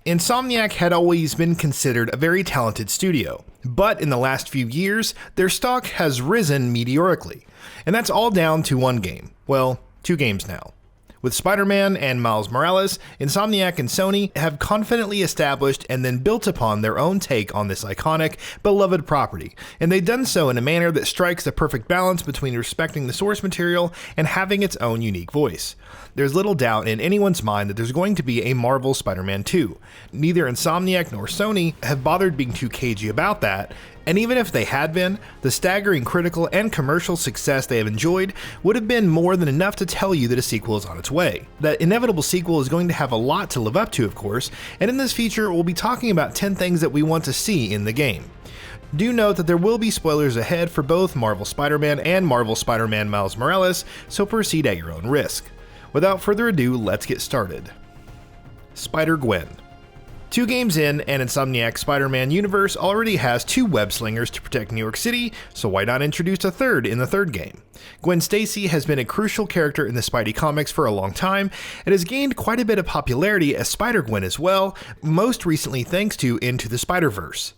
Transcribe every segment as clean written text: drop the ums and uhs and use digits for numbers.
Insomniac had always been considered a very talented studio, but in the last few years, their stock has risen meteorically. And that's all down to one game. Well, two games now. With Spider-Man and Miles Morales, Insomniac and Sony have confidently established and then built upon their own take on this iconic, beloved property, and they've done so in a manner that strikes the perfect balance between respecting the source material and having its own unique voice. There's little doubt in anyone's mind that there's going to be a Marvel Spider-Man 2. Neither Insomniac nor Sony have bothered being too cagey about that, and even if they had been, the staggering critical and commercial success they have enjoyed would have been more than enough to tell you that a sequel is on its way. That inevitable sequel is going to have a lot to live up to, of course, and in this feature we'll be talking about 10 things that we want to see in the game. Do note that there will be spoilers ahead for both Marvel Spider-Man and Marvel Spider-Man Miles Morales, so proceed at your own risk. Without further ado, let's get started. Spider-GWEN. 2 games in, and Insomniac's Spider-Man universe already has 2 web slingers to protect New York City, so why not introduce a third in the third game? Gwen Stacy has been a crucial character in the Spidey comics for a long time, and has gained quite a bit of popularity as Spider-GWEN as well, most recently thanks to Into the Spider-Verse.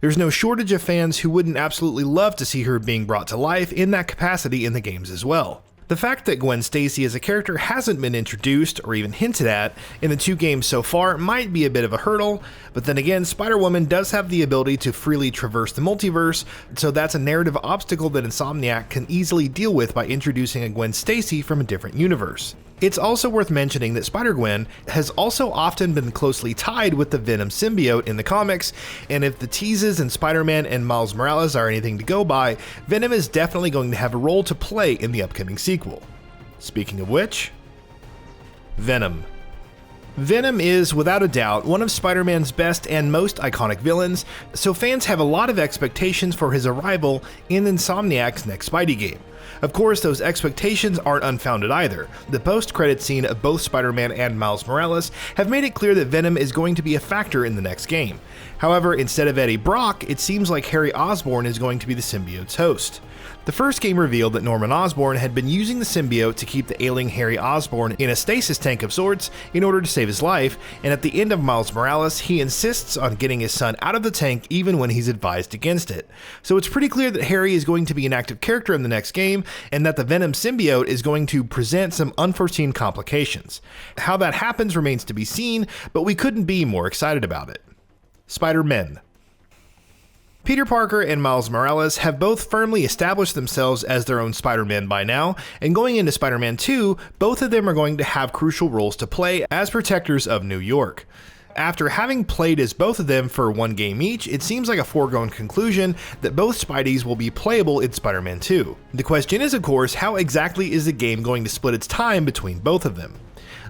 There's no shortage of fans who wouldn't absolutely love to see her being brought to life in that capacity in the games as well. The fact that Gwen Stacy as a character hasn't been introduced or even hinted at in the 2 games so far might be a bit of a hurdle, but then again, Spider-Woman does have the ability to freely traverse the multiverse, so that's a narrative obstacle that Insomniac can easily deal with by introducing a Gwen Stacy from a different universe. It's also worth mentioning that Spider-GWEN has also often been closely tied with the Venom symbiote in the comics, and if the teases in Spider-Man and Miles Morales are anything to go by, Venom is definitely going to have a role to play in the upcoming sequel. Speaking of which, Venom. Venom is, without a doubt, one of Spider-Man's best and most iconic villains, so fans have a lot of expectations for his arrival in Insomniac's next Spidey game. Of course, those expectations aren't unfounded either. The post-credit scene of both Spider-Man and Miles Morales have made it clear that Venom is going to be a factor in the next game. However, instead of Eddie Brock, it seems like Harry Osborn is going to be the symbiote's host. The first game revealed that Norman Osborn had been using the symbiote to keep the ailing Harry Osborn in a stasis tank of sorts in order to save his life, and at the end of Miles Morales, he insists on getting his son out of the tank even when he's advised against it. So it's pretty clear that Harry is going to be an active character in the next game, and that the Venom symbiote is going to present some unforeseen complications. How that happens remains to be seen, but we couldn't be more excited about it. Spider-Men. Peter Parker and Miles Morales have both firmly established themselves as their own Spider-Man by now, and going into Spider-Man 2, both of them are going to have crucial roles to play as protectors of New York. After having played as both of them for 1 game each, it seems like a foregone conclusion that both Spideys will be playable in Spider-Man 2. The question is, of course, how exactly is the game going to split its time between both of them?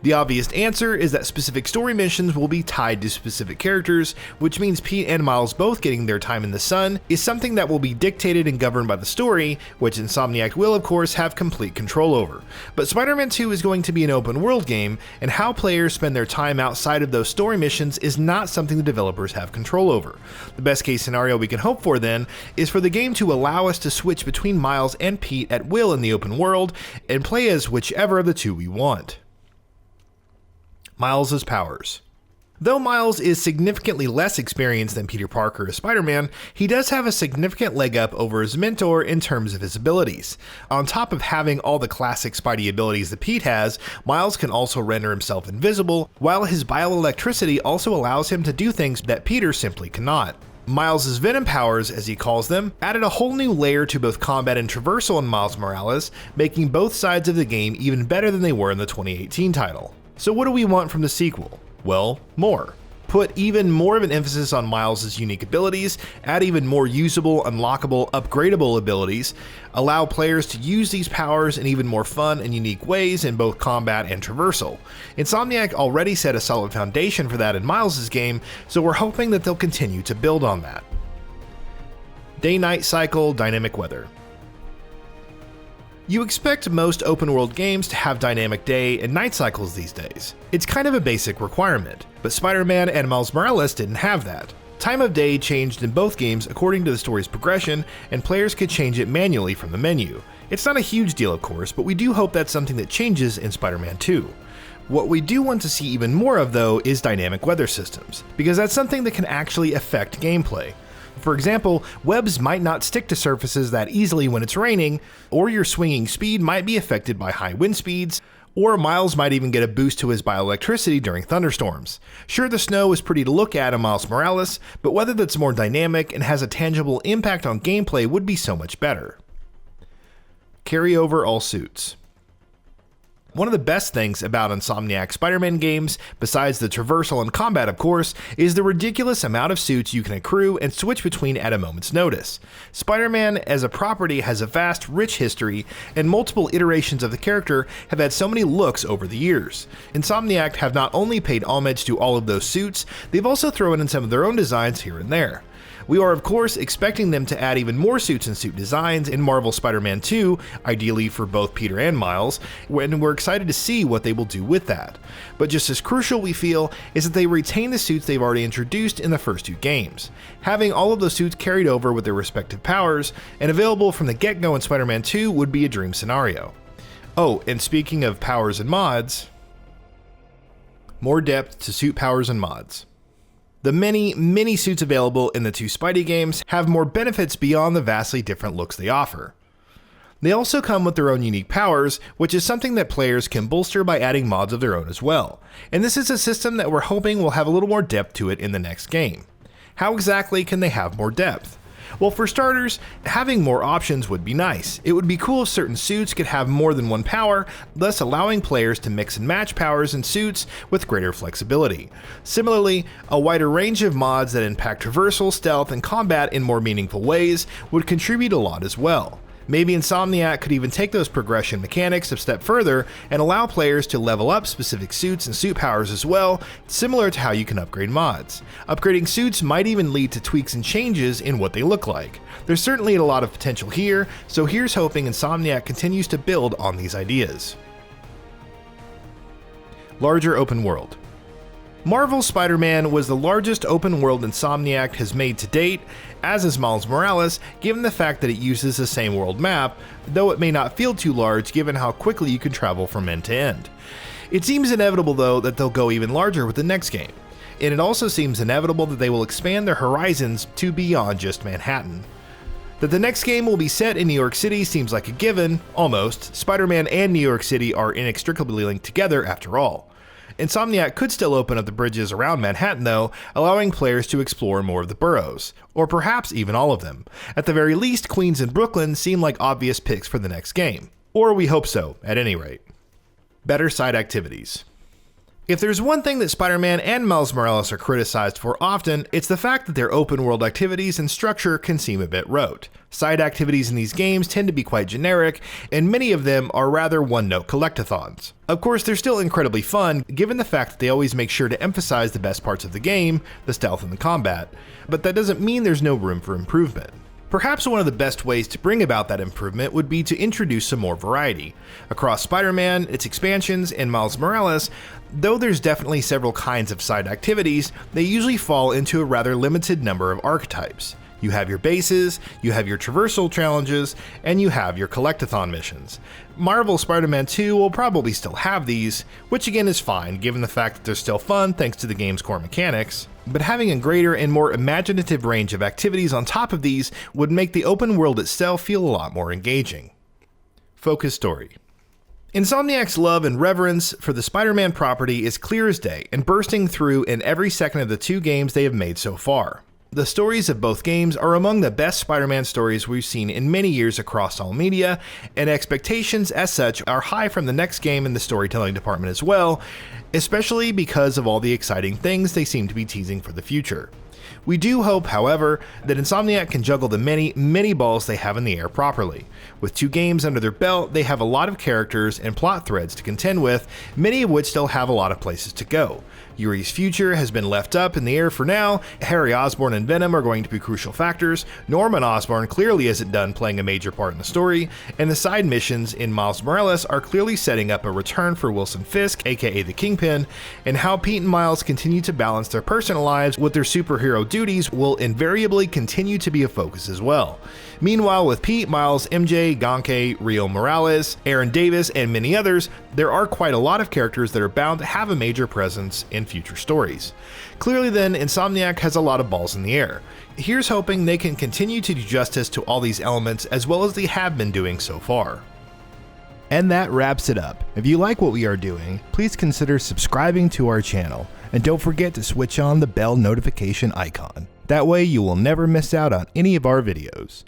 The obvious answer is that specific story missions will be tied to specific characters, which means Pete and Miles both getting their time in the sun is something that will be dictated and governed by the story, which Insomniac will of course have complete control over. But Spider-Man 2 is going to be an open world game, and how players spend their time outside of those story missions is not something the developers have control over. The best case scenario we can hope for then is for the game to allow us to switch between Miles and Pete at will in the open world, and play as whichever of the 2 we want. Miles' powers. Though Miles is significantly less experienced than Peter Parker as Spider-Man, he does have a significant leg up over his mentor in terms of his abilities. On top of having all the classic Spidey abilities that Pete has, Miles can also render himself invisible, while his bioelectricity also allows him to do things that Peter simply cannot. Miles' Venom powers, as he calls them, added a whole new layer to both combat and traversal in Miles Morales, making both sides of the game even better than they were in the 2018 title. So what do we want from the sequel? Well, more. Put even more of an emphasis on Miles' unique abilities, add even more usable, unlockable, upgradable abilities, allow players to use these powers in even more fun and unique ways in both combat and traversal. Insomniac already set a solid foundation for that in Miles' game, so we're hoping that they'll continue to build on that. Day-night cycle, dynamic weather. You expect most open-world games to have dynamic day and night cycles these days. It's kind of a basic requirement, but Spider-Man and Miles Morales didn't have that. Time of day changed in both games according to the story's progression, and players could change it manually from the menu. It's not a huge deal, of course, but we do hope that's something that changes in Spider-Man 2. What we do want to see even more of though is dynamic weather systems, because that's something that can actually affect gameplay. For example, webs might not stick to surfaces that easily when it's raining, or your swinging speed might be affected by high wind speeds, or Miles might even get a boost to his bioelectricity during thunderstorms. Sure, the snow is pretty to look at in Miles Morales, but weather that's more dynamic and has a tangible impact on gameplay would be so much better. Carry over all suits. One of the best things about Insomniac Spider-Man games, besides the traversal and combat of course, is the ridiculous amount of suits you can accrue and switch between at a moment's notice. Spider-Man as a property has a vast, rich history, and multiple iterations of the character have had so many looks over the years. Insomniac have not only paid homage to all of those suits, they've also thrown in some of their own designs here and there. We are of course expecting them to add even more suits and suit designs in Marvel Spider-Man 2, ideally for both Peter and Miles, and we're excited to see what they will do with that. But just as crucial we feel is that they retain the suits they've already introduced in the first two games. Having all of those suits carried over with their respective powers and available from the get-go in Spider-Man 2 would be a dream scenario. Oh, and speaking of powers and mods, more depth to suit powers and mods. The many suits available in the two Spidey games have more benefits beyond the vastly different looks they offer. They also come with their own unique powers, which is something that players can bolster by adding mods of their own as well. And this is a system that we're hoping will have a little more depth to it in the next game. How exactly can they have more depth? Well, for starters, having more options would be nice. It would be cool if certain suits could have more than one power, thus allowing players to mix and match powers and suits with greater flexibility. Similarly, a wider range of mods that impact traversal, stealth, and combat in more meaningful ways would contribute a lot as well. Maybe Insomniac could even take those progression mechanics a step further and allow players to level up specific suits and suit powers as well, similar to how you can upgrade mods. Upgrading suits might even lead to tweaks and changes in what they look like. There's certainly a lot of potential here, so here's hoping Insomniac continues to build on these ideas. Larger open world. Marvel's Spider-Man was the largest open world Insomniac has made to date, as is Miles Morales, given the fact that it uses the same world map, though it may not feel too large given how quickly you can travel from end to end. It seems inevitable though that they'll go even larger with the next game, and it also seems inevitable that they will expand their horizons to beyond just Manhattan. That the next game will be set in New York City seems like a given, almost. Spider-Man and New York City are inextricably linked together after all. Insomniac could still open up the bridges around Manhattan though, allowing players to explore more of the boroughs, or perhaps even all of them. At the very least, Queens and Brooklyn seem like obvious picks for the next game. Or we hope so, at any rate. Better side activities. If there's one thing that Spider-Man and Miles Morales are criticized for often, it's the fact that their open world activities and structure can seem a bit rote. Side activities in these games tend to be quite generic, and many of them are rather one-note collectathons. Of course, they're still incredibly fun, given the fact that they always make sure to emphasize the best parts of the game, the stealth and the combat, but that doesn't mean there's no room for improvement. Perhaps one of the best ways to bring about that improvement would be to introduce some more variety. Across Spider-Man, its expansions, and Miles Morales, though there's definitely several kinds of side activities, they usually fall into a rather limited number of archetypes. You have your bases, you have your traversal challenges, and you have your collectathon missions. Marvel Spider-Man 2 will probably still have these, which again is fine given the fact that they're still fun thanks to the game's core mechanics, but having a greater and more imaginative range of activities on top of these would make the open world itself feel a lot more engaging. Focus story. Insomniac's love and reverence for the Spider-Man property is clear as day and bursting through in every second of the two games they have made so far. The stories of both games are among the best Spider-Man stories we've seen in many years across all media, and expectations as such are high from the next game in the storytelling department as well, especially because of all the exciting things they seem to be teasing for the future. We do hope, however, that Insomniac can juggle the many balls they have in the air properly. With 2 games under their belt, they have a lot of characters and plot threads to contend with, many of which still have a lot of places to go. Yuri's future has been left up in the air for now, Harry Osborn and Venom are going to be crucial factors, Norman Osborn clearly isn't done playing a major part in the story, and the side missions in Miles Morales are clearly setting up a return for Wilson Fisk, aka the Kingpin, and how Pete and Miles continue to balance their personal lives with their superhero hero duties will invariably continue to be a focus as well. Meanwhile, with Pete, Miles, MJ, Gonke, Rio Morales, Aaron Davis, and many others, there are quite a lot of characters that are bound to have a major presence in future stories. Clearly then, Insomniac has a lot of balls in the air. Here's hoping they can continue to do justice to all these elements as well as they have been doing so far. And that wraps it up. If you like what we are doing, please consider subscribing to our channel, and don't forget to switch on the bell notification icon. That way you will never miss out on any of our videos.